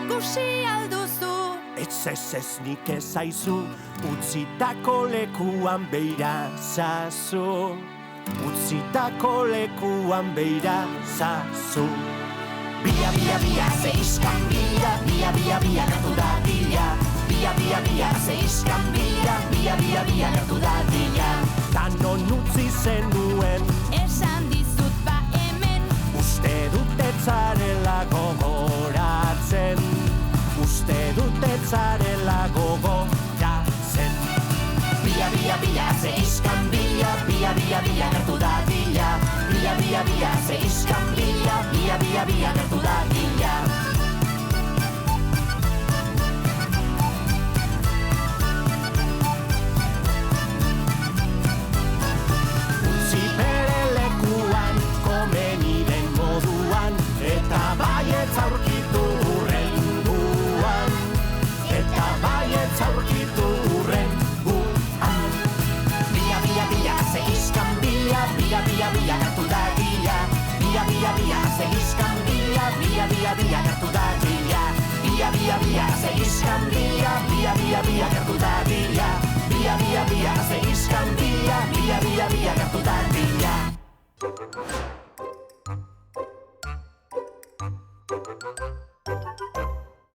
ikusi alduzu. Ez nik ezaizu, utzitako lekuan beira zazu. Utzitako lekuan beira zazu. Bia, bia, bia, zeiskan bia, bia, bia, bia, gertu dadila. Bia, bia, bia, zeiskan bia, bia, bia, bia, gertu dadila. Tanon utzi zenuen, Esan dizut ba hemen, uste dut etzarela gogoratzen. Uste dut etzarela gogoratzen. Bia, bia, bia, zeiskan bia, bia, bia, bia, gertu dadila. Bia, bia, bia, zeiskan bia, bia, bia, bia, gertu dadila. Utzi bere lekuan, komeni den moduan, eta baietz aurkitu hurrenguan. Eta baietz aurkitu hurrenguan. Bia, bia, bia, zeiskan bia, bia, bia, bia, gertu dadila. Bia, bia, bia, zeiskan bia, bia, bia, bia, gertu dadila. Bia, bia, bia, zeiskan bia, bia, bia, bia, gertu dadila. Bia, bia, bia, zeiskan bia, bia, bia, bia, gertu dadila.